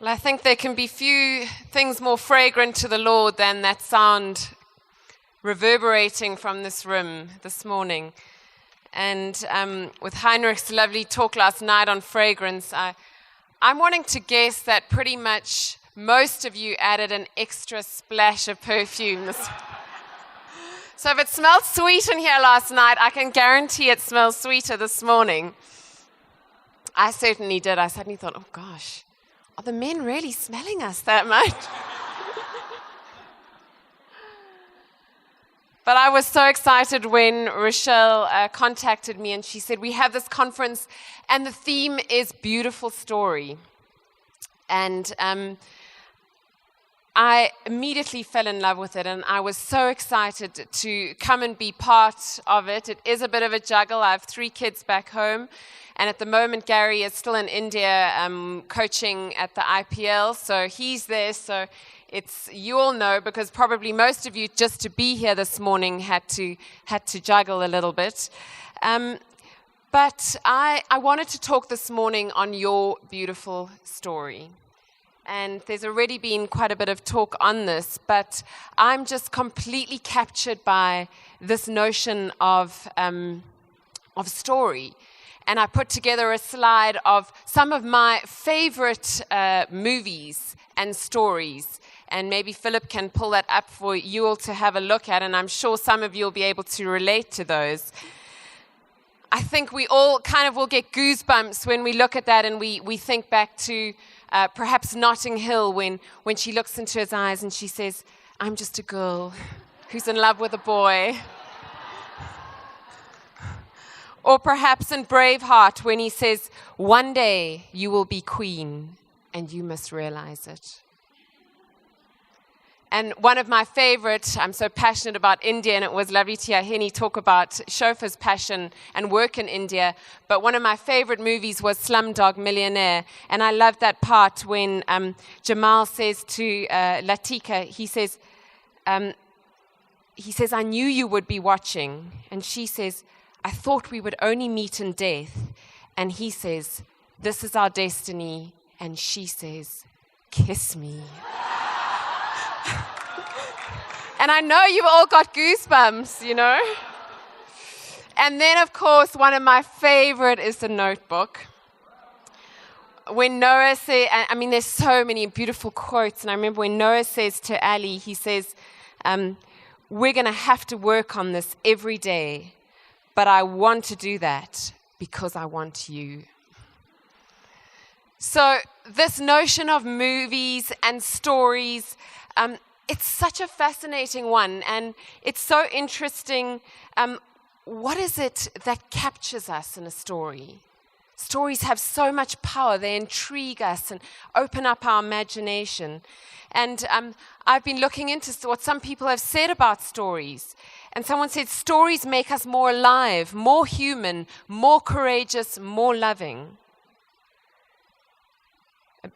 Well, I think there can be few things more fragrant to the Lord than that sound reverberating from this room this morning. And with Heinrich's lovely talk last night on fragrance, I'm wanting to guess that pretty much most of you added an extra splash of perfume. So if it smelled sweet in here last night, I can guarantee it smells sweeter this morning. I certainly did. I suddenly thought, oh gosh, are the men really smelling us that much? But I was so excited when Rochelle contacted me and she said, we have this conference and the theme is beautiful story. And I immediately fell in love with it and I was so excited to come and be part of it. It is a bit of a juggle. I have 3 kids back home. And at the moment, Gary is still in India coaching at the IPL. So he's there. So you all know, because probably most of you just to be here this morning had to juggle a little bit. But I wanted to talk this morning on your beautiful story. And there's already been quite a bit of talk on this, but I'm just completely captured by this notion of story. And I put together a slide of some of my favorite movies and stories. And maybe Philip can pull that up for you all to have a look at. And I'm sure some of you will be able to relate to those. I think we all kind of will get goosebumps when we look at that and we think back to perhaps Notting Hill when she looks into his eyes and she says, I'm just a girl who's in love with a boy. Or perhaps in Braveheart when he says, one day you will be queen and you must realize it. And one of my favorite, I'm so passionate about India, and it was lovely to hear Henny talk about Shofa's passion and work in India. But one of my favorite movies was Slumdog Millionaire. And I love that part when Jamal says to Latika, he says, I knew you would be watching. And she says, I thought we would only meet in death. And he says, this is our destiny. And she says, kiss me. And I know you've all got goosebumps, you know. And then, of course, one of my favorite is The Notebook. When Noah says, there's so many beautiful quotes. And I remember when Noah says to Ali, he says, we're going to have to work on this every day. But I want to do that because I want you. So this notion of movies and stories, it's such a fascinating one. And it's so interesting. What is it that captures us in a story? Stories have so much power. They intrigue us and open up our imagination. And I've been looking into what some people have said about stories. And someone said, stories make us more alive, more human, more courageous, more loving.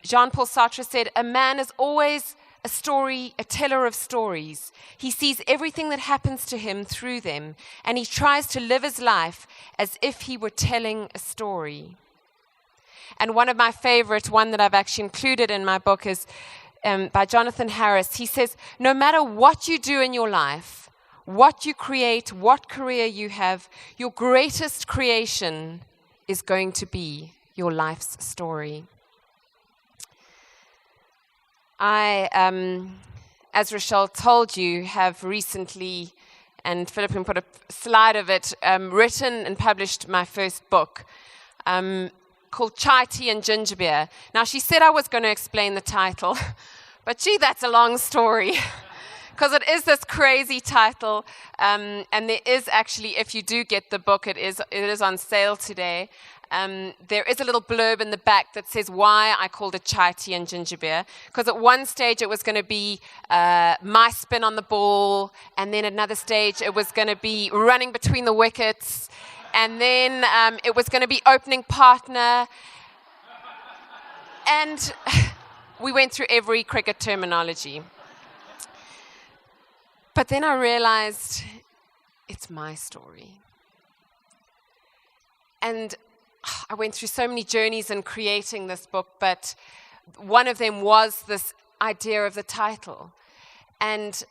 Jean-Paul Sartre said, a man is always a teller of stories. He sees everything that happens to him through them, and he tries to live his life as if he were telling a story. And one of my favorite, one that I've actually included in my book, is by Jonathan Harris. He says, no matter what you do in your life, what you create, what career you have, your greatest creation is going to be your life's story. I, as Rochelle told you, have recently, and Philip can put a slide of it, written and published my first book called Chai Tea and Ginger Beer. Now, she said I was going to explain the title, but gee, that's a long story. Because it is this crazy title, and there is actually, if you do get the book, it is on sale today. There is a little blurb in the back that says why I called it Chai Tea and Ginger Beer. Because at one stage it was going to be my spin on the ball, and then at another stage it was going to be running between the wickets, and then it was going to be opening partner. And we went through every cricket terminology. But then I realized it's my story. And I went through so many journeys in creating this book, but one of them was this idea of the title. And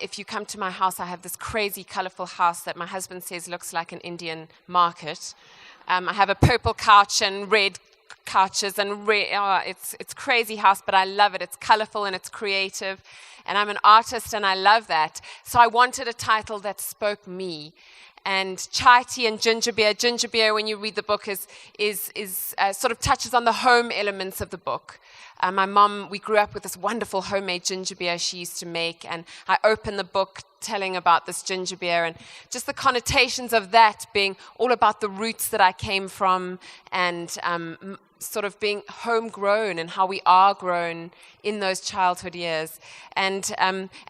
if you come to my house, I have this crazy, colorful house that my husband says looks like an Indian market. I have a purple couch and red couches, and it's crazy house, but I love it. It's colorful and it's creative, and I'm an artist, and I love that. So I wanted a title that spoke me. And chai tea and ginger beer. Ginger beer, when you read the book, is sort of touches on the home elements of the book. My mom, we grew up with this wonderful homemade ginger beer she used to make, and I opened the book telling about this ginger beer and just the connotations of that being all about the roots that I came from, and sort of being homegrown and how we are grown in those childhood years. And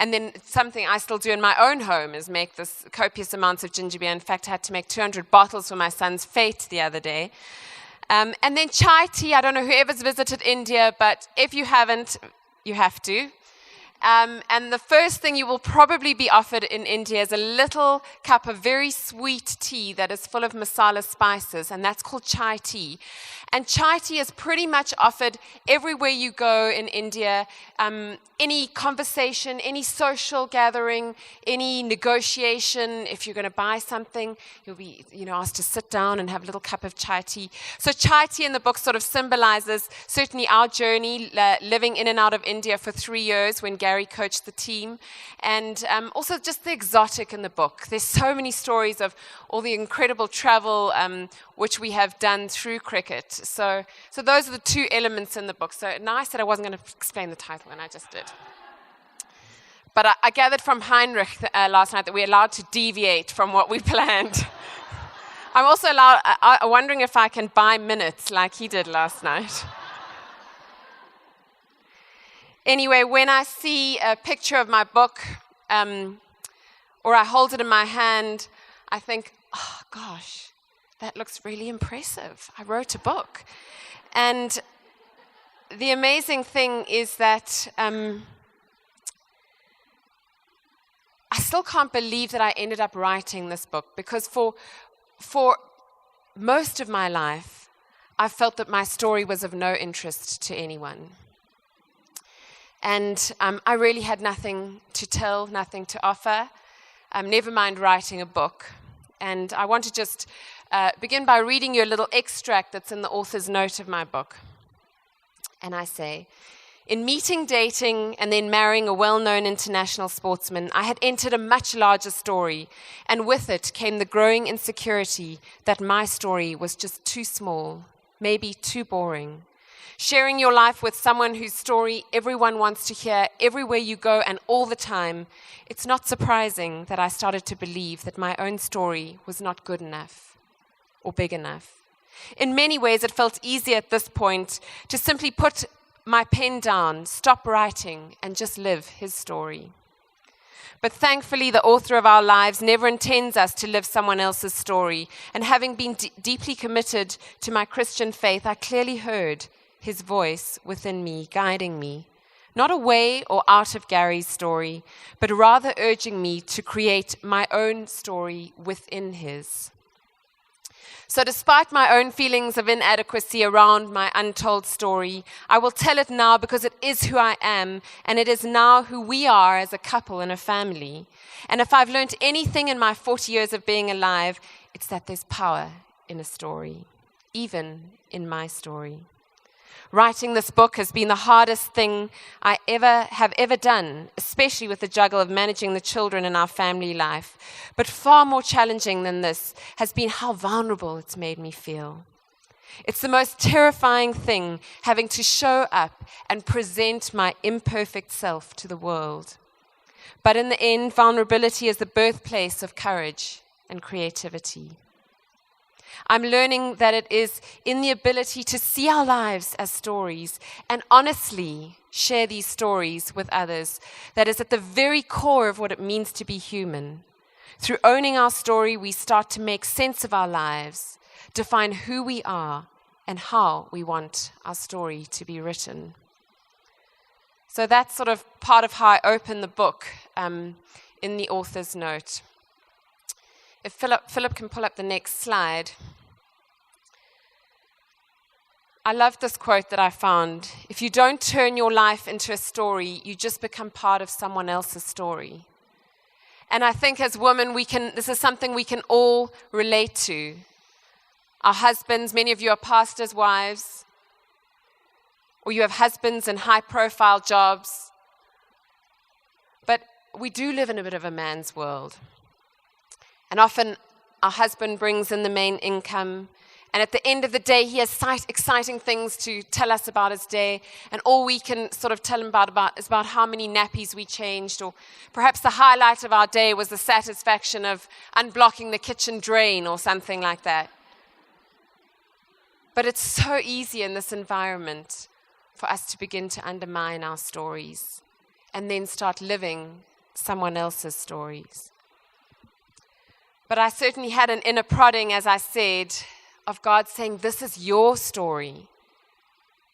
then something I still do in my own home is make this copious amounts of ginger beer. In fact, I had to make 200 bottles for my son's fete the other day. And then chai tea. I don't know whoever's visited India, but if you haven't, you have to. And the first thing you will probably be offered in India is a little cup of very sweet tea that is full of masala spices, and that's called chai tea. And chai tea is pretty much offered everywhere you go in India. Any conversation, any social gathering, any negotiation. If you're going to buy something, you'll be asked to sit down and have a little cup of chai tea. So chai tea in the book sort of symbolizes certainly our journey living in and out of India for 3 years when Gary coached the team, and also just the exotic in the book. There's so many stories of all the incredible travel which we have done through cricket. So those are the two elements in the book. So now I said I wasn't going to explain the title, and I just did. But I gathered from Heinrich last night that we're allowed to deviate from what we planned. I'm also wondering if I can buy minutes like he did last night. Anyway, when I see a picture of my book, or I hold it in my hand, I think, oh gosh, that looks really impressive. I wrote a book. And the amazing thing is that I still can't believe that I ended up writing this book, because for most of my life, I felt that my story was of no interest to anyone. And I really had nothing to tell, nothing to offer, never mind writing a book. And I want to just begin by reading you a little extract that's in the author's note of my book. And I say, in meeting, dating, and then marrying a well-known international sportsman, I had entered a much larger story, and with it came the growing insecurity that my story was just too small, maybe too boring. Sharing your life with someone whose story everyone wants to hear everywhere you go and all the time, it's not surprising that I started to believe that my own story was not good enough or big enough. In many ways, it felt easier at this point to simply put my pen down, stop writing, and just live his story. But thankfully, the author of our lives never intends us to live someone else's story. And having been deeply committed to my Christian faith, I clearly heard his voice within me, guiding me, not away or out of Gary's story, but rather urging me to create my own story within his. So despite my own feelings of inadequacy around my untold story, I will tell it now because it is who I am, and it is now who we are as a couple and a family. And if I've learned anything in my 40 years of being alive, it's that there's power in a story, even in my story. Writing this book has been the hardest thing I have ever done, especially with the juggle of managing the children in our family life. But far more challenging than this has been how vulnerable it's made me feel. It's the most terrifying thing, having to show up and present my imperfect self to the world. But in the end, vulnerability is the birthplace of courage and creativity. I'm learning that it is in the ability to see our lives as stories and honestly share these stories with others that is at the very core of what it means to be human. Through owning our story, we start to make sense of our lives, define who we are, and how we want our story to be written. So that's sort of part of how I open the book in the author's note. If Philip can pull up the next slide. I love this quote that I found. If you don't turn your life into a story, you just become part of someone else's story. And I think as women, this is something we can all relate to. Our husbands, many of you are pastors' wives, or you have husbands in high-profile jobs. But we do live in a bit of a man's world. And often our husband brings in the main income. And at the end of the day, he has exciting things to tell us about his day. And all we can sort of tell him about is about how many nappies we changed. Or perhaps the highlight of our day was the satisfaction of unblocking the kitchen drain or something like that. But it's so easy in this environment for us to begin to undermine our stories and then start living someone else's stories. But I certainly had an inner prodding, as I said, of God saying, this is your story.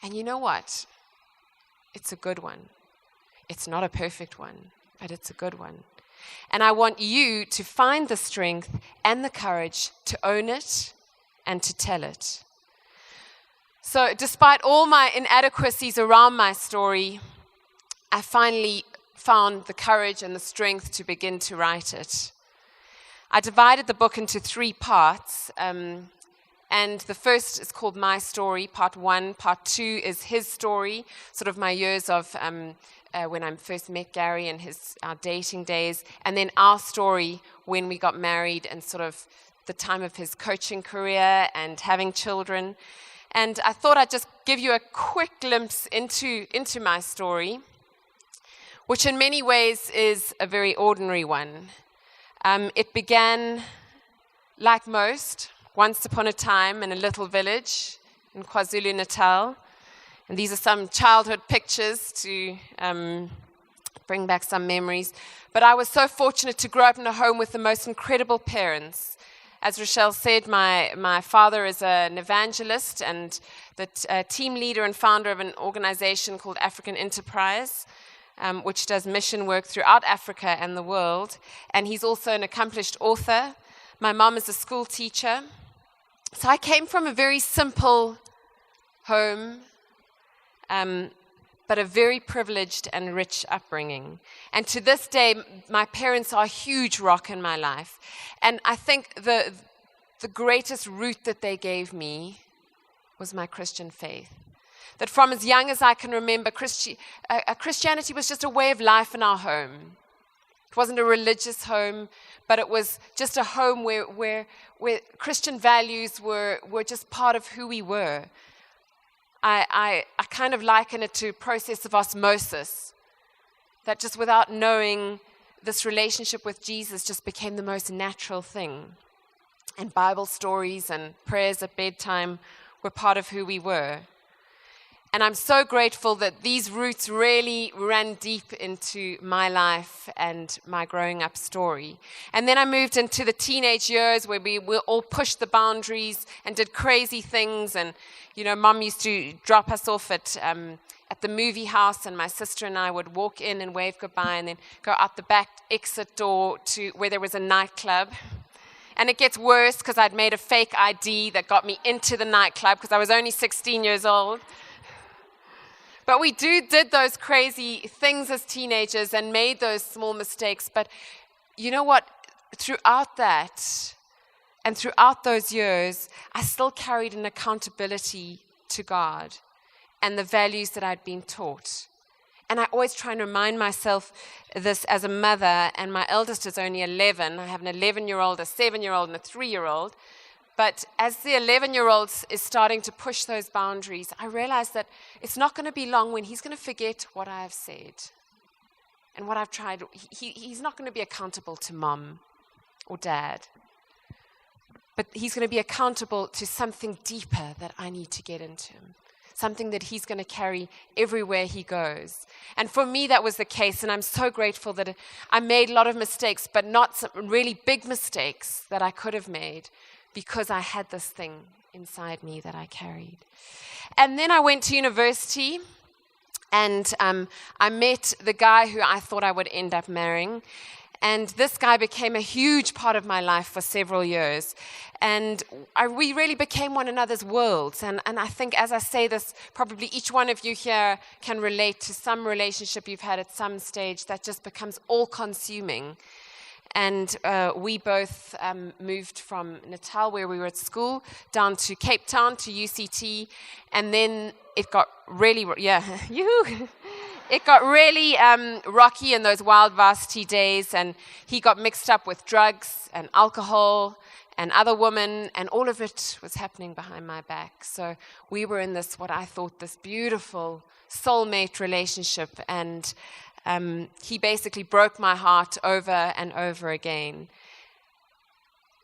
And you know what? It's a good one. It's not a perfect one, but it's a good one. And I want you to find the strength and the courage to own it and to tell it. So despite all my inadequacies around my story, I finally found the courage and the strength to begin to write it. I divided the book into 3 parts. And the first is called My Story, part 1. Part 2 is his story, sort of my years of when I first met Gary and our dating days. And then our story when we got married and sort of the time of his coaching career and having children. And I thought I'd just give you a quick glimpse into my story, which in many ways is a very ordinary one. It began, like most, once upon a time in a little village in KwaZulu-Natal. And these are some childhood pictures to bring back some memories. But I was so fortunate to grow up in a home with the most incredible parents. As Rochelle said, my father is an evangelist and the team leader and founder of an organization called African Enterprise, which does mission work throughout Africa and the world. And he's also an accomplished author. My mom is a school teacher. So I came from a very simple home, but a very privileged and rich upbringing. And to this day, my parents are a huge rock in my life. And I think the greatest root that they gave me was my Christian faith. That from as young as I can remember, Christianity was just a way of life in our home. It wasn't a religious home, but it was just a home where Christian values were just part of who we were. I kind of liken it to a process of osmosis, that just without knowing, this relationship with Jesus just became the most natural thing. And Bible stories and prayers at bedtime were part of who we were. And I'm so grateful that these roots really ran deep into my life and my growing up story. And then I moved into the teenage years where we all pushed the boundaries and did crazy things. And, you know, Mom used to drop us off at the movie house, and my sister and I would walk in and wave goodbye and then go out the back exit door to where there was a nightclub. And it gets worse because I'd made a fake ID that got me into the nightclub because I was only 16 years old. But we did those crazy things as teenagers and made those small mistakes. But you know what? Throughout that and throughout those years, I still carried an accountability to God and the values that I'd been taught. And I always try and remind myself this as a mother, and my eldest is only 11. I have an 11-year-old, a 7-year-old, and a 3-year-old. But as the 11-year-old is starting to push those boundaries, I realize that it's not going to be long when he's going to forget what I have said and what I've tried. He's not going to be accountable to mom or dad, but he's going to be accountable to something deeper that I need to get into him, something that he's going to carry everywhere he goes. And for me, that was the case, and I'm so grateful that I made a lot of mistakes, but not some really big mistakes that I could have made, because I had this thing inside me that I carried. And then I went to university, and I met the guy who I thought I would end up marrying. And this guy became a huge part of my life for several years. And we really became one another's worlds. And I think as I say this, probably each one of you here can relate to some relationship you've had at some stage that just becomes all-consuming. And we both moved from Natal, where we were at school, down to Cape Town, to UCT. And then it got really, It got really rocky in those wild varsity days, and he got mixed up with drugs and alcohol and other women, and all of it was happening behind my back. So we were in this, what I thought, this beautiful soulmate relationship, and he basically broke my heart over and over again.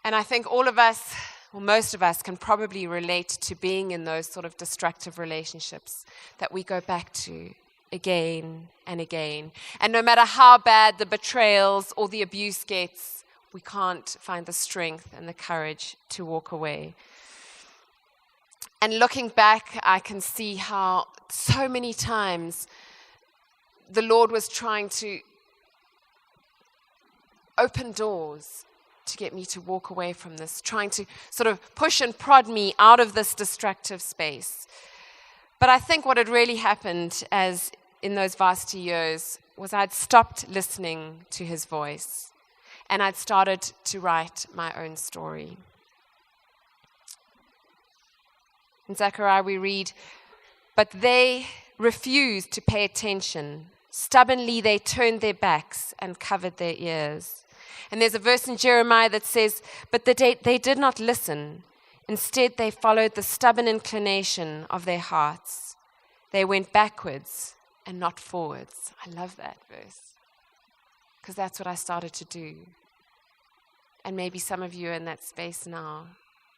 And I think all of us, well, most of us, can probably relate to being in those sort of destructive relationships that we go back to again and again. And no matter how bad the betrayals or the abuse gets, we can't find the strength and the courage to walk away. And looking back, I can see how so many times the Lord was trying to open doors to get me to walk away from this, trying to sort of push and prod me out of this destructive space. But I think what had really happened in those varsity years was I'd stopped listening to his voice, and I'd started to write my own story. In Zechariah we read, "But they refused to pay attention. Stubbornly they turned their backs and covered their ears." And there's a verse in Jeremiah that says, "But they did not listen. Instead they followed the stubborn inclination of their hearts. They went backwards and not forwards." I love that verse, because that's what I started to do. And maybe some of you are in that space now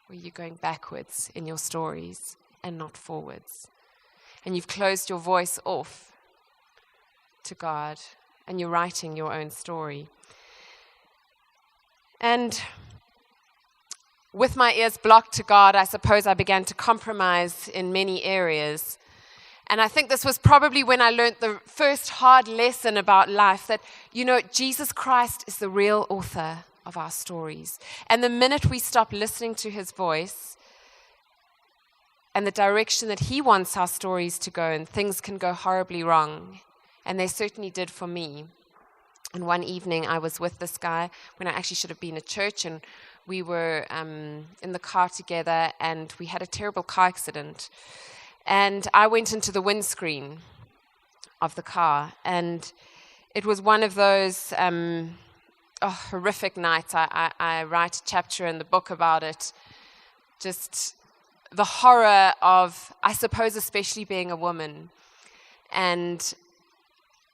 where you're going backwards in your stories and not forwards. And you've closed your voice off to God, and you're writing your own story. And with my ears blocked to God, I suppose I began to compromise in many areas. And I think this was probably when I learned the first hard lesson about life, that, Jesus Christ is the real author of our stories. And the minute we stop listening to his voice and the direction that he wants our stories to go, and things can go horribly wrong. And they certainly did for me. And one evening I was with this guy when I actually should have been at church, and we were in the car together, and we had a terrible car accident. And I went into the windscreen of the car, and it was one of those horrific nights. I write a chapter in the book about it. Just the horror of, I suppose, especially being a woman. And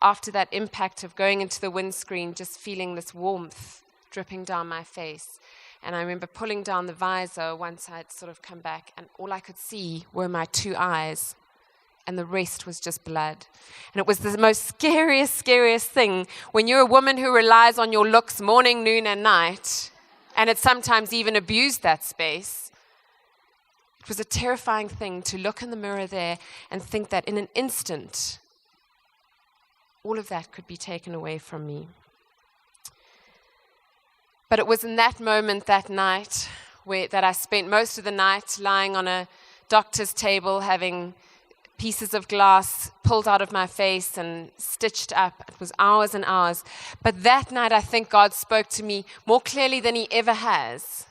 after that impact of going into the windscreen, just feeling this warmth dripping down my face. And I remember pulling down the visor once I'd sort of come back, and all I could see were my two eyes, and the rest was just blood. And it was the most scariest thing when you're a woman who relies on your looks morning, noon, and night, and it's sometimes even abused that space. It was a terrifying thing to look in the mirror there and think that in an instant, all of that could be taken away from me. But it was in that moment, that night, that I spent most of the night lying on a doctor's table, having pieces of glass pulled out of my face and stitched up. It was hours and hours. But that night, I think God spoke to me more clearly than he ever has.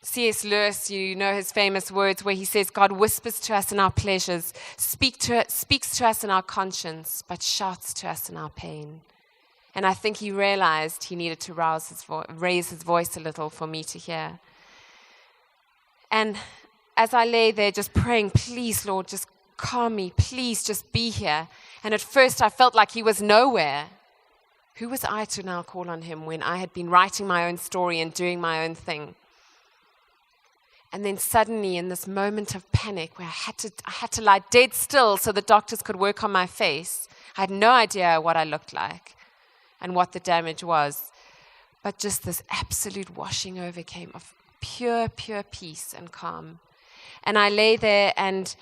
C.S. Lewis, you know his famous words where he says, "God whispers to us in our pleasures, speaks to us in our conscience, but shouts to us in our pain." And I think he realized he needed to raise his voice a little for me to hear. And as I lay there just praying, "Please, Lord, just calm me. Please just be here." And at first I felt like he was nowhere. Who was I to now call on him when I had been writing my own story and doing my own thing? And then suddenly, in this moment of panic where I had to lie dead still so the doctors could work on my face, I had no idea what I looked like and what the damage was. But just this absolute washing over came of pure peace and calm. And I lay there, and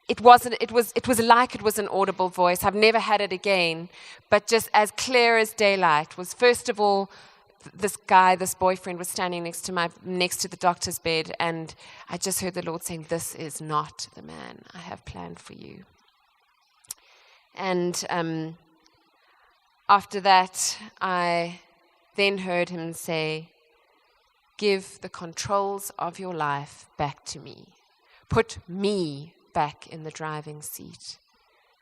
it was like it was an audible voice. I've never had it again, but just as clear as daylight was, first of all, this boyfriend was standing next to the doctor's bed, and I just heard the Lord saying, "This is not the man I have planned for you." And after that, I then heard him say, "Give the controls of your life back to me. Put me back in the driving seat.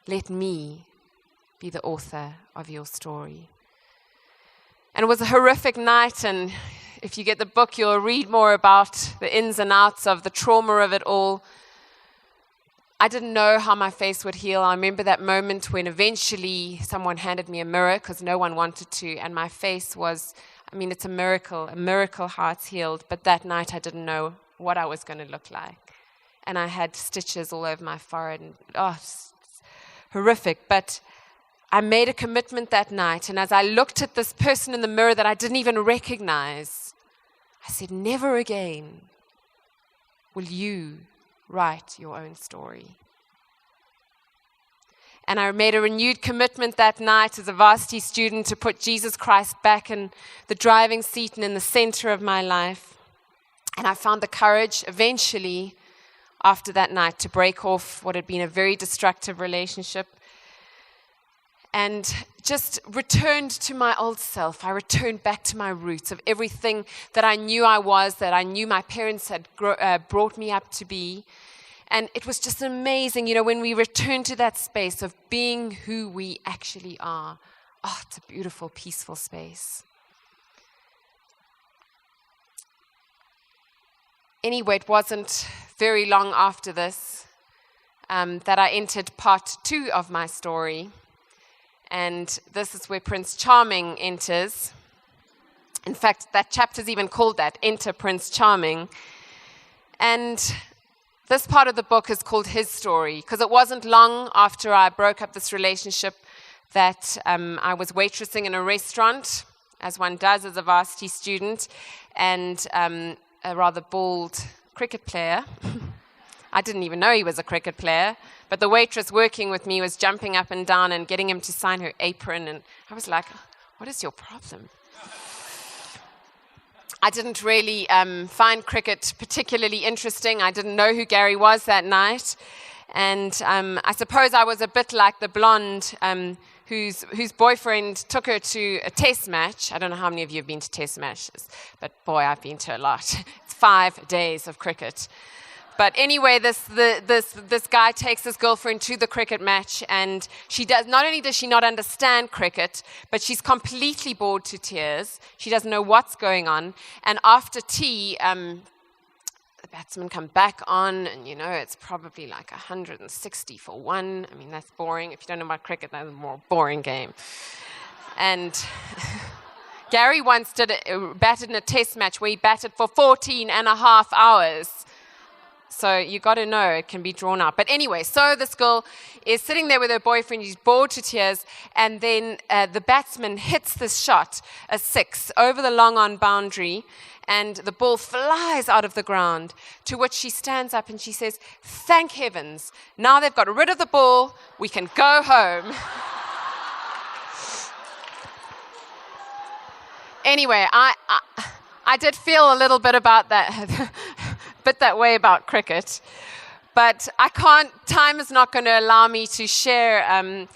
Let me be the author of your story." And it was a horrific night, and if you get the book, you'll read more about the ins and outs of the trauma of it all. I didn't know how my face would heal. I remember that moment when eventually someone handed me a mirror because no one wanted to, and my face was, it's a miracle how it's healed. But that night I didn't know what I was going to look like. And I had stitches all over my forehead, and it's horrific. But I made a commitment that night, and as I looked at this person in the mirror that I didn't even recognize, I said, "Never again will you write your own story." And I made a renewed commitment that night as a varsity student to put Jesus Christ back in the driving seat and in the center of my life. And I found the courage eventually after that night to break off what had been a very destructive relationship, and just returned to my old self. I returned back to my roots of everything that I knew I was, that I knew my parents had brought me up to be. And it was just amazing, when we return to that space of being who we actually are. Oh, it's a beautiful, peaceful space. Anyway, it wasn't very long after this that I entered part 2 of my story. And this is where Prince Charming enters. In fact, that chapter's even called that, Enter Prince Charming. And this part of the book is called His Story, because it wasn't long after I broke up this relationship that I was waitressing in a restaurant, as one does as a varsity student, and a rather bald cricket player. I didn't even know he was a cricket player, but the waitress working with me was jumping up and down and getting him to sign her apron, and I was like, "What is your problem?" I didn't really find cricket particularly interesting. I didn't know who Gary was that night, and I suppose I was a bit like the blonde whose boyfriend took her to a test match. I don't know how many of you have been to test matches, but boy, I've been to a lot. It's 5 days of cricket. But anyway, this guy takes his girlfriend to the cricket match, and not only does she not understand cricket, but she's completely bored to tears. She doesn't know what's going on. And after tea, the batsmen come back on, and it's probably like 160 for one. That's boring. If you don't know about cricket, that's a more boring game. And Gary once batted in a test match where he batted for 14 and a half hours. So you got to know it can be drawn out. But anyway, so this girl is sitting there with her boyfriend. She's bored to tears. And then the batsman hits this shot, a 6, over the long-on boundary. And the ball flies out of the ground, to which she stands up and she says, "Thank heavens, now they've got rid of the ball, we can go home." Anyway, I did feel a little bit about that. Bit that way about cricket, but time is not going to allow me to share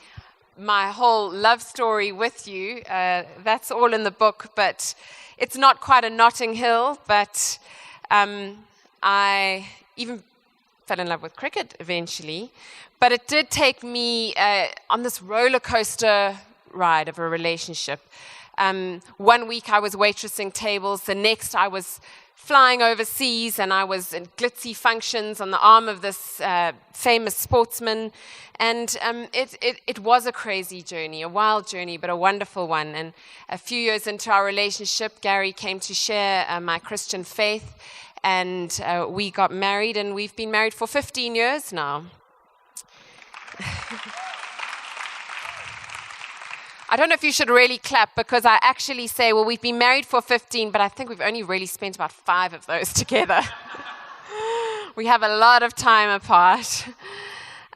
my whole love story with you. That's all in the book, but it's not quite a Notting Hill, but I even fell in love with cricket eventually, but it did take me on this roller coaster ride of a relationship. 1 week I was waitressing tables, the next I was flying overseas, and I was in glitzy functions on the arm of this famous sportsman. And it was a crazy journey, a wild journey, but a wonderful one. And a few years into our relationship, Gary came to share my Christian faith, and we got married, and we've been married for 15 years now. I don't know if you should really clap, because I actually say, well, we've been married for 15, but I think we've only really spent about 5 of those together. We have a lot of time apart.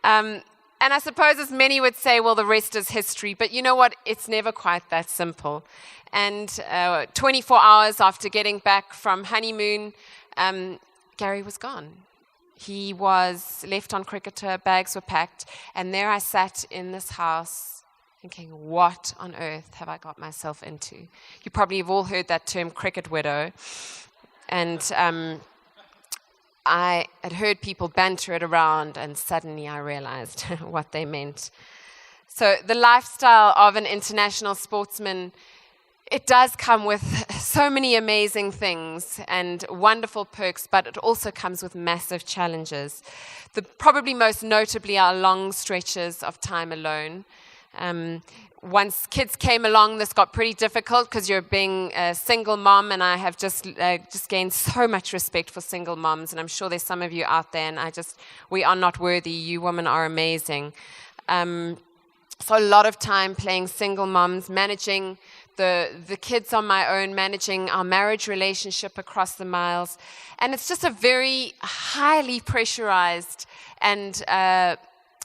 And I suppose as many would say, well, the rest is history. But you know what? It's never quite that simple. And 24 hours after getting back from honeymoon, Gary was gone. He was left on cricketer, bags were packed, and there I sat in this house thinking, what on earth have I got myself into? You probably have all heard that term, cricket widow. And I had heard people banter it around, and suddenly I realized what they meant. So the lifestyle of an international sportsman, it does come with so many amazing things and wonderful perks, but it also comes with massive challenges. Probably most notably are long stretches of time alone. Once kids came along, this got pretty difficult because you're being a single mom, and I have just gained so much respect for single moms, and I'm sure there's some of you out there, and we are not worthy. You women are amazing. So a lot of time playing single moms, managing the kids on my own, managing our marriage relationship across the miles. And it's just a very highly pressurized and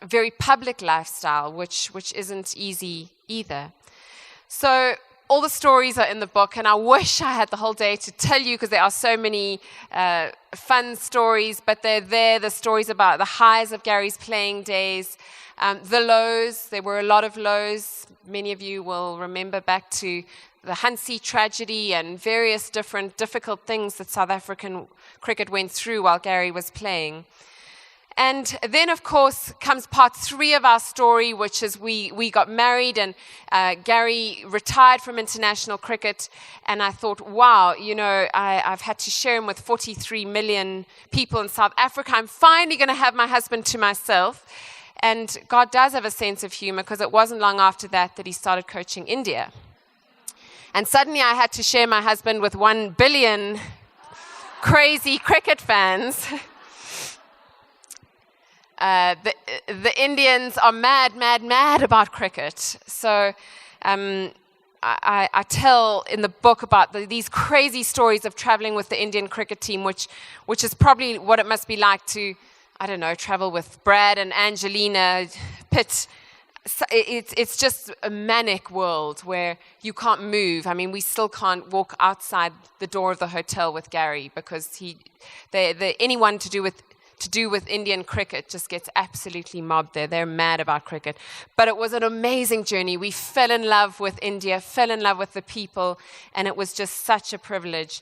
very public lifestyle, which isn't easy either. So all the stories are in the book, and I wish I had the whole day to tell you, because there are so many fun stories, but they're there, the stories about the highs of Gary's playing days, the lows. There were a lot of lows. Many of you will remember back to the Huntsy tragedy and various different difficult things that South African cricket went through while Gary was playing. And then, of course, comes part 3 of our story, which is we got married, and Gary retired from international cricket. And I thought, wow, I've had to share him with 43 million people in South Africa. I'm finally going to have my husband to myself. And God does have a sense of humor, because it wasn't long after that he started coaching India. And suddenly I had to share my husband with 1 billion crazy cricket fans. The Indians are mad about cricket. So I tell in the book about these crazy stories of traveling with the Indian cricket team, which is probably what it must be like to, I don't know, travel with Brad and Angelina Pitt. It's just a manic world where you can't move. I mean, we still can't walk outside the door of the hotel with Gary, because anyone to do with Indian cricket just gets absolutely mobbed there. They're mad about cricket. But it was an amazing journey. We fell in love with India, fell in love with the people, and it was just such a privilege.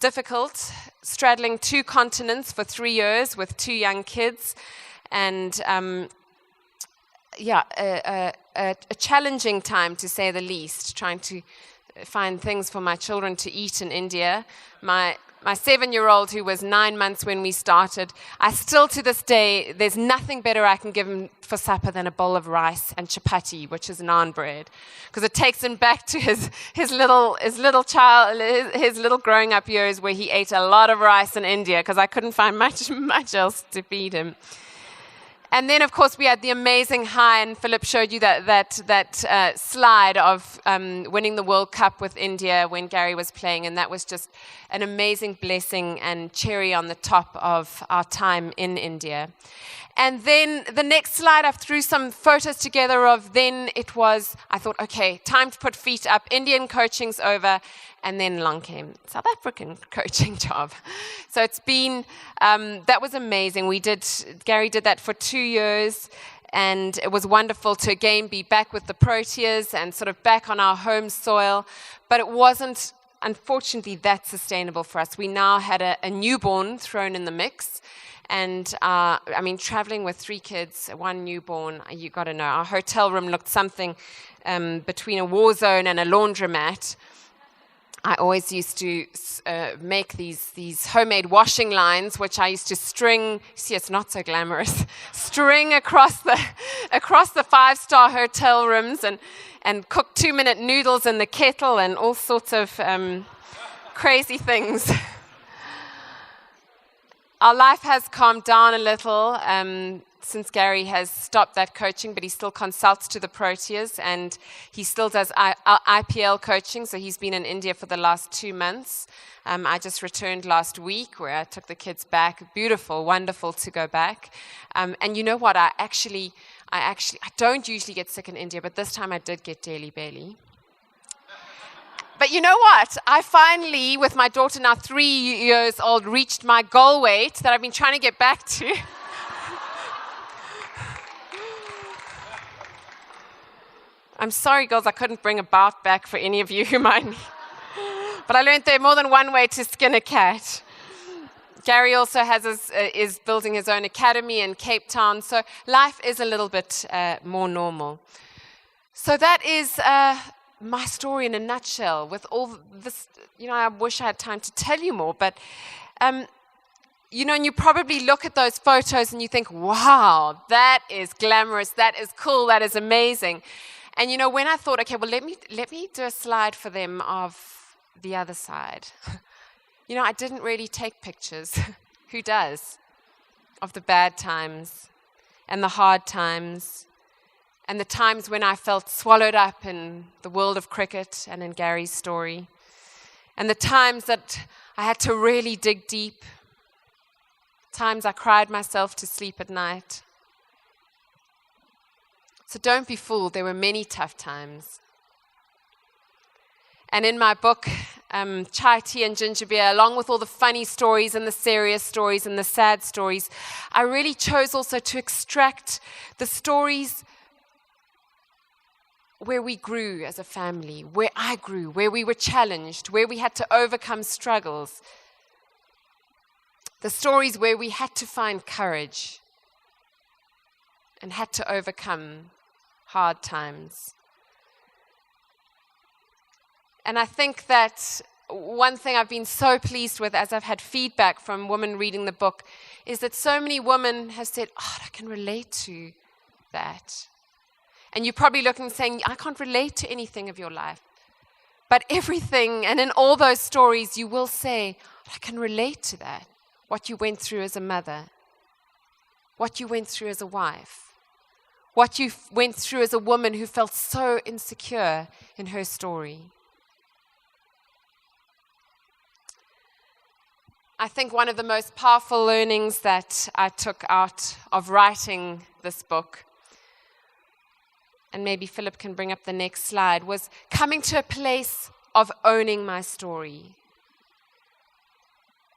Difficult, straddling 2 continents for 3 years with 2 young kids, and a challenging time, to say the least, trying to find things for my children to eat in India. My 7-year-old, who was 9 months when we started, I still to this day, there's nothing better I can give him for supper than a bowl of rice and chapati, which is naan bread, because it takes him back to his little growing up years where he ate a lot of rice in India, because I couldn't find much else to feed him. And then, of course, we had the amazing high, and Philip showed you that slide of winning the World Cup with India when Gary was playing, and that was just an amazing blessing and cherry on the top of our time in India. And then the next slide, I threw some photos together of then it was, I thought, okay, time to put feet up. Indian coaching's over. And then along came South African coaching job. So it's been, that was amazing. Gary did that for 2 years. And it was wonderful to again be back with the Proteas and sort of back on our home soil. But it wasn't, unfortunately, that sustainable for us. We now had a newborn thrown in the mix. And, traveling with 3 kids, 1 newborn, you got to know. Our hotel room looked something between a war zone and a laundromat. I always used to make these homemade washing lines, which I used to string. See, it's not so glamorous. String across the 5-star hotel rooms and cook 2-minute noodles in the kettle and all sorts of crazy things. Our life has calmed down a little since Gary has stopped that coaching, but he still consults to the Proteas, and he still does IPL coaching, so he's been in India for the last 2 months. I just returned last week where I took the kids back. Beautiful, wonderful to go back. And you know what? I don't usually get sick in India, but this time I did get Delhi belly. But you know what? I finally, with my daughter now 3 years old, reached my goal weight that I've been trying to get back to. I'm sorry, girls, I couldn't bring a bout back for any of you who might need. But I learned there are more than one way to skin a cat. Gary also is building his own academy in Cape Town, so life is a little bit more normal. So that is my story in a nutshell. With all this, I wish I had time to tell you more, but and you probably look at those photos and you think, wow, that is glamorous, that is cool, that is amazing. And when I thought, okay, well, let me do a slide for them of the other side. I didn't really take pictures. Who does? Of the bad times and the hard times and the times when I felt swallowed up in the world of cricket and in Gary's story, and the times that I had to really dig deep, times I cried myself to sleep at night. So don't be fooled, there were many tough times. And in my book, Chai Tea and Ginger Beer, along with all the funny stories and the serious stories and the sad stories, I really chose also to extract the stories where we grew as a family, where I grew, where we were challenged, where we had to overcome struggles. The stories where we had to find courage and had to overcome hard times. And I think that one thing I've been so pleased with as I've had feedback from women reading the book is that so many women have said, oh, I can relate to that. And you're probably looking and saying, I can't relate to anything of your life. But everything, and in all those stories, you will say, I can relate to that. What you went through as a mother, what you went through as a wife, what you went through as a woman who felt so insecure in her story. I think one of the most powerful learnings that I took out of writing this book, and maybe Philip can bring up the next slide, was coming to a place of owning my story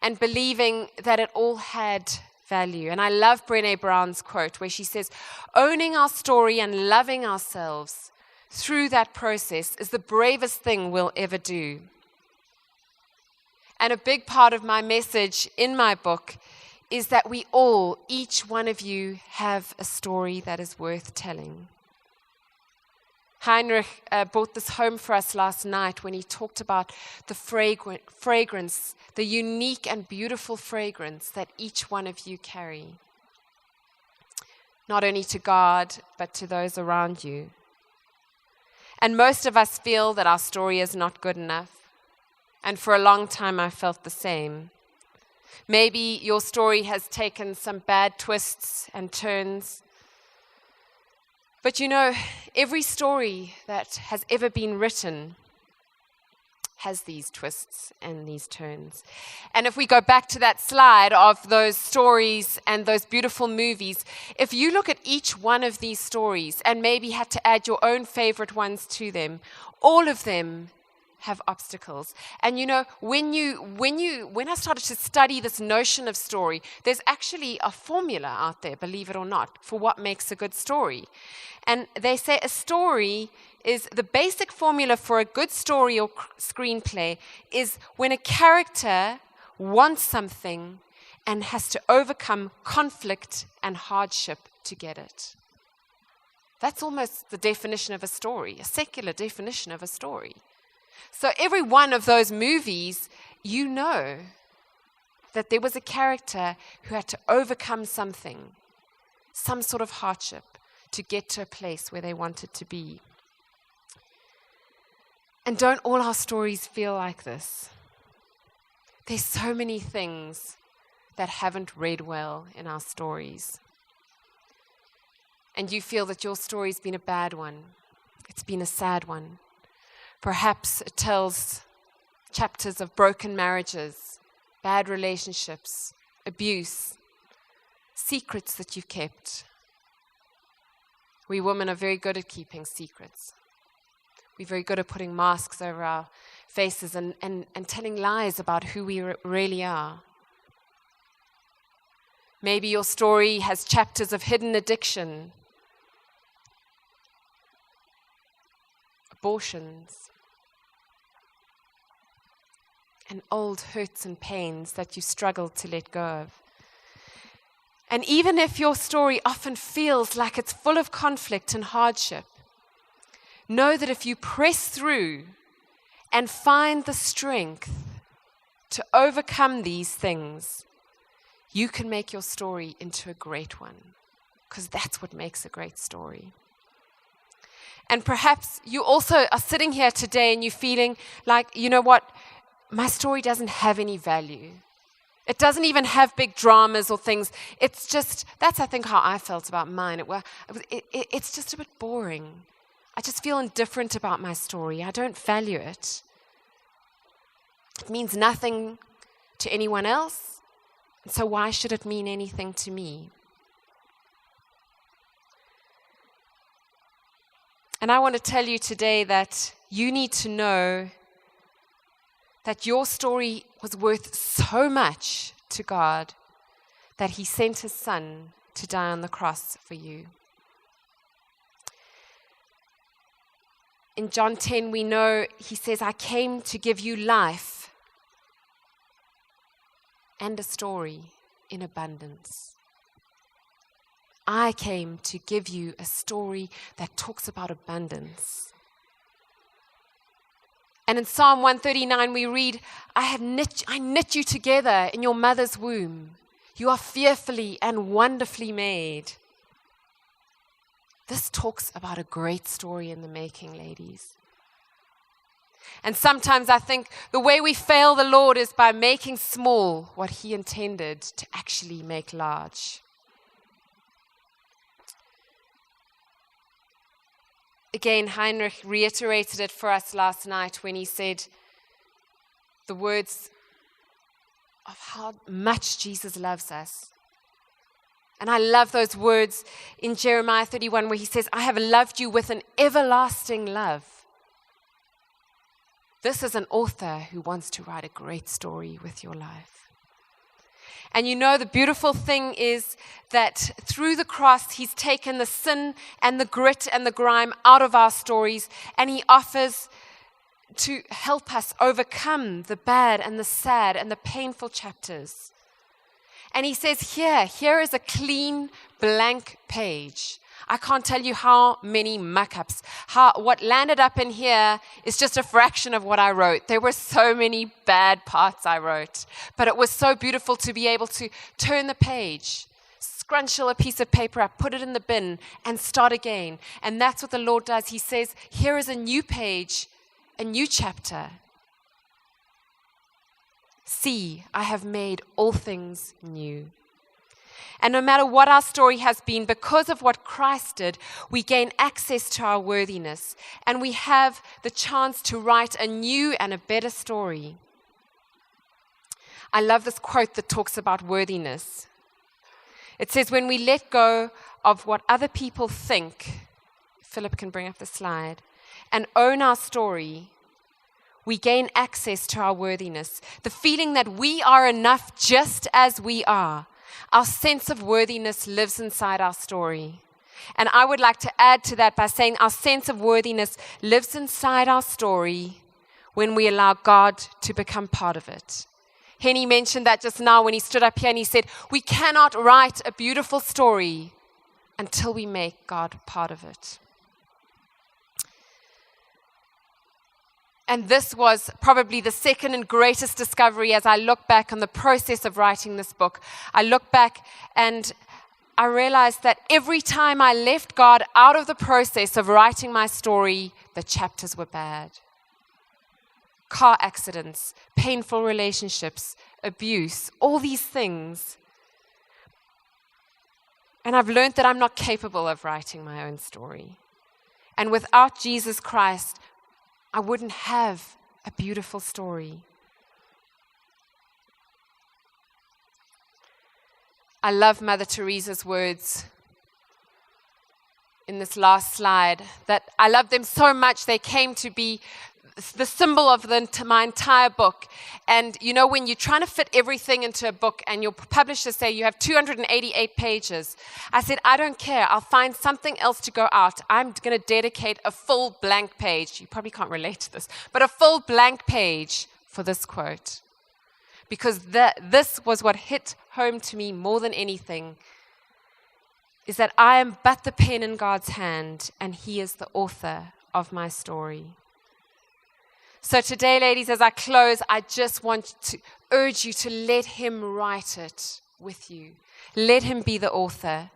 and believing that it all had value. And I love Brené Brown's quote where she says, owning our story and loving ourselves through that process is the bravest thing we'll ever do. And a big part of my message in my book is that we all, each one of you, have a story that is worth telling. Heinrich brought this home for us last night when he talked about the fragrance, the unique and beautiful fragrance that each one of you carry. Not only to God, but to those around you. And most of us feel that our story is not good enough. And for a long time, I felt the same. Maybe your story has taken some bad twists and turns. But every story that has ever been written has these twists and these turns. And if we go back to that slide of those stories and those beautiful movies, if you look at each one of these stories and maybe had to add your own favorite ones to them, all of them have obstacles. And when I started to study this notion of story, there's actually a formula out there, believe it or not, for what makes a good story. And they say a story is the basic formula for a good story or screenplay is when a character wants something and has to overcome conflict and hardship to get it. That's almost the definition of a story, a secular definition of a story. So every one of those movies, that there was a character who had to overcome something, some sort of hardship, to get to a place where they wanted to be. And don't all our stories feel like this? There's so many things that haven't read well in our stories. and you feel that your story's been a bad one. It's been a sad one. Perhaps it tells chapters of broken marriages, bad relationships, abuse, secrets that you've kept. We women are very good at keeping secrets. We're very good at putting masks over our faces and telling lies about who we really are. Maybe your story has chapters of hidden addiction, abortions, and old hurts and pains that you struggle to let go of. And even if your story often feels like it's full of conflict and hardship, know that if you press through and find the strength to overcome these things, you can make your story into a great one, because that's what makes a great story. And perhaps you also are sitting here today and you're feeling like, you know what, my story doesn't have any value. It doesn't even have big dramas or things. It's just, that's I think how I felt about mine. It's just a bit boring. I just feel indifferent about my story. I don't value it. It means nothing to anyone else, so why should it mean anything to me? And I want to tell you today that you need to know that your story was worth so much to God that He sent His Son to die on the cross for you. In John 10, we know He says, I came to give you life and a story in abundance. I came to give you a story that talks about abundance. And in Psalm 139 we read, I knit you together in your mother's womb. You are fearfully and wonderfully made. This talks about a great story in the making, ladies. And sometimes I think the way we fail the Lord is by making small what He intended to actually make large. Again, Heinrich reiterated it for us last night when he said the words of how much Jesus loves us. And I love those words in Jeremiah 31 where He says, I have loved you with an everlasting love. This is an author who wants to write a great story with your life. And you know, the beautiful thing is that through the cross, He's taken the sin and the grit and the grime out of our stories, and He offers to help us overcome the bad and the sad and the painful chapters. And He says, here is a clean, blank page. I can't tell you how many muck-ups. What landed up in here is just a fraction of what I wrote. There were so many bad parts I wrote. But it was so beautiful to be able to turn the page, scrunchel a piece of paper up, put it in the bin, and start again. And that's what the Lord does. He says, here is a new page, a new chapter. See, I have made all things new. And no matter what our story has been, because of what Christ did, we gain access to our worthiness. And we have the chance to write a new and a better story. I love this quote that talks about worthiness. It says, when we let go of what other people think, Philip can bring up the slide, and own our story, we gain access to our worthiness. The feeling that we are enough just as we are. Our sense of worthiness lives inside our story. And I would like to add to that by saying our sense of worthiness lives inside our story when we allow God to become part of it. Henny mentioned that just now when he stood up here and he said, we cannot write a beautiful story until we make God part of it. And this was probably the second and greatest discovery as I look back on the process of writing this book. I look back and I realized that every time I left God out of the process of writing my story, the chapters were bad. Car accidents, painful relationships, abuse, all these things. And I've learned that I'm not capable of writing my own story. And without Jesus Christ, I wouldn't have a beautiful story. I love Mother Teresa's words in this last slide, that I love them so much they came to be the symbol of my entire book. And you know, when you're trying to fit everything into a book and your publishers say you have 288 pages, I said, I don't care. I'll find something else to go out. I'm going to dedicate a full blank page. You probably can't relate to this, but a full blank page for this quote. Because this was what hit home to me more than anything, is that I am but the pen in God's hand, and He is the author of my story. So today, ladies, as I close, I just want to urge you to let Him write it with you. Let Him be the author.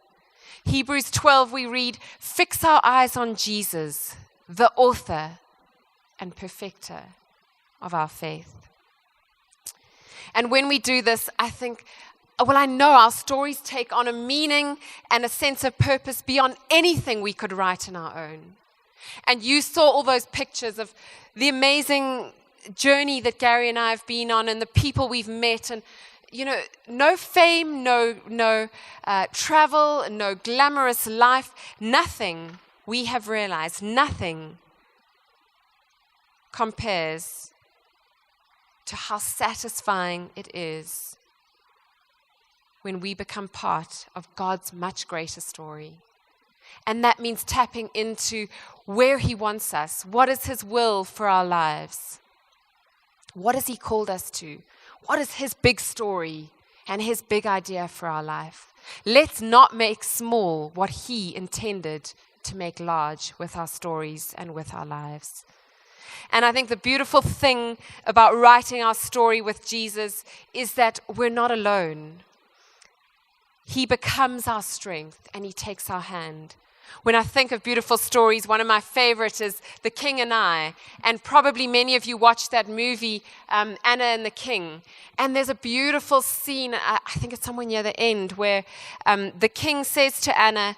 Hebrews 12, we read, fix our eyes on Jesus, the author and perfecter of our faith. And when we do this, I think, well, I know our stories take on a meaning and a sense of purpose beyond anything we could write in our own. And you saw all those pictures of the amazing journey that Gary and I have been on and the people we've met. And, you know, no fame, no travel, no glamorous life, nothing we have realized, nothing compares to how satisfying it is when we become part of God's much greater story. And that means tapping into where He wants us. What is His will for our lives? What has He called us to? What is His big story and His big idea for our life? Let's not make small what He intended to make large with our stories and with our lives. And I think the beautiful thing about writing our story with Jesus is that we're not alone. He becomes our strength and He takes our hand. When I think of beautiful stories, one of my favorites is The King and I. And probably many of you watched that movie, Anna and the King. And there's a beautiful scene, I think it's somewhere near the end, where the king says to Anna,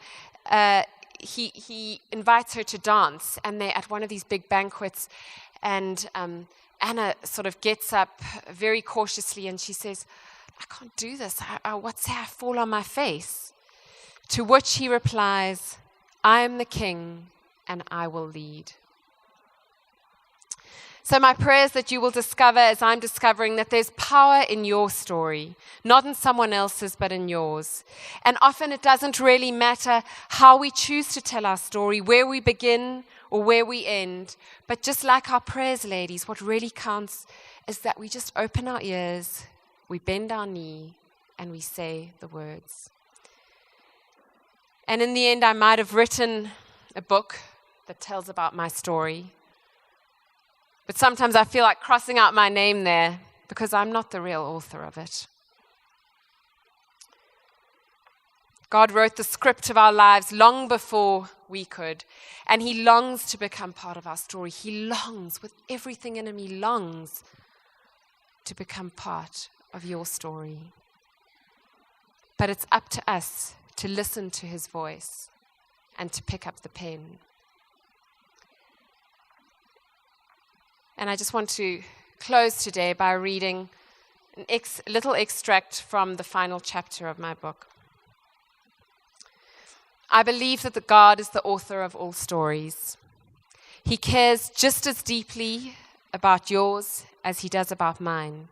he invites her to dance. And they're at one of these big banquets. And Anna sort of gets up very cautiously and she says, I can't do this. What say I fall on my face? To which he replies, I am the king and I will lead. So my prayer is that you will discover, as I'm discovering, that there's power in your story, not in someone else's, but in yours. And often it doesn't really matter how we choose to tell our story, where we begin or where we end. But just like our prayers, ladies, what really counts is that we just open our ears, we bend our knee, and we say the words. And in the end, I might have written a book that tells about my story. But sometimes I feel like crossing out my name there because I'm not the real author of it. God wrote the script of our lives long before we could. And He longs to become part of our story. He longs, with everything in Him, He longs to become part of your story. But it's up to us to listen to His voice and to pick up the pen. And I just want to close today by reading a little extract from the final chapter of my book. I believe that God is the author of all stories. He cares just as deeply about yours as He does about mine.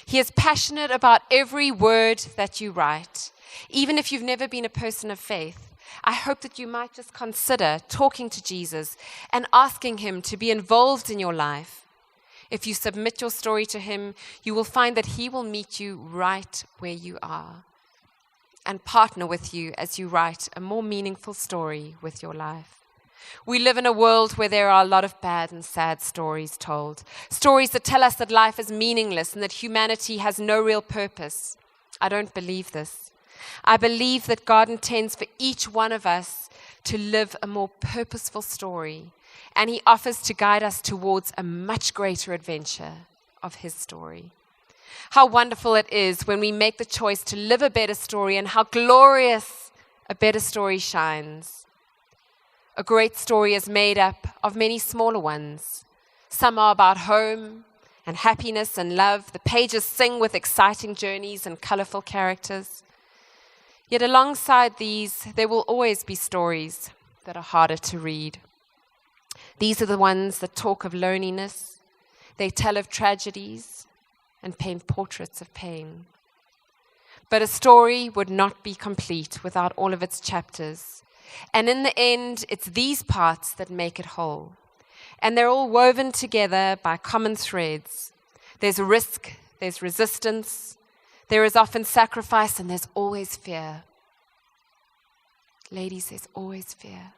He is passionate about every word that you write. Even if you've never been a person of faith, I hope that you might just consider talking to Jesus and asking Him to be involved in your life. If you submit your story to Him, you will find that He will meet you right where you are and partner with you as you write a more meaningful story with your life. We live in a world where there are a lot of bad and sad stories told. Stories that tell us that life is meaningless and that humanity has no real purpose. I don't believe this. I believe that God intends for each one of us to live a more purposeful story, and He offers to guide us towards a much greater adventure of His story. How wonderful it is when we make the choice to live a better story, and how glorious a better story shines. A great story is made up of many smaller ones. Some are about home and happiness and love. The pages sing with exciting journeys and colorful characters. Yet alongside these, there will always be stories that are harder to read. These are the ones that talk of loneliness. They tell of tragedies and paint portraits of pain. But a story would not be complete without all of its chapters. And in the end, it's these parts that make it whole. And they're all woven together by common threads. There's risk, there's resistance, there is often sacrifice, and there's always fear. Ladies, there's always fear.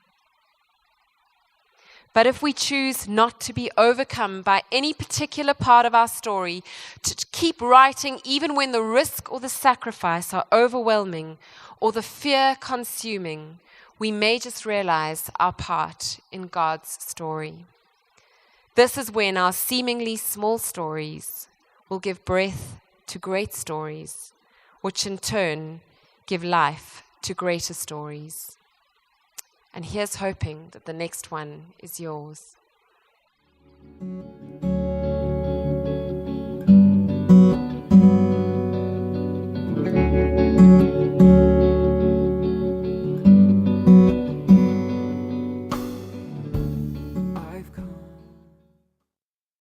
But if we choose not to be overcome by any particular part of our story, to keep writing even when the risk or the sacrifice are overwhelming or the fear consuming, we may just realize our part in God's story. This is when our seemingly small stories will give breath to great stories, which in turn give life to greater stories. And here's hoping that the next one is yours.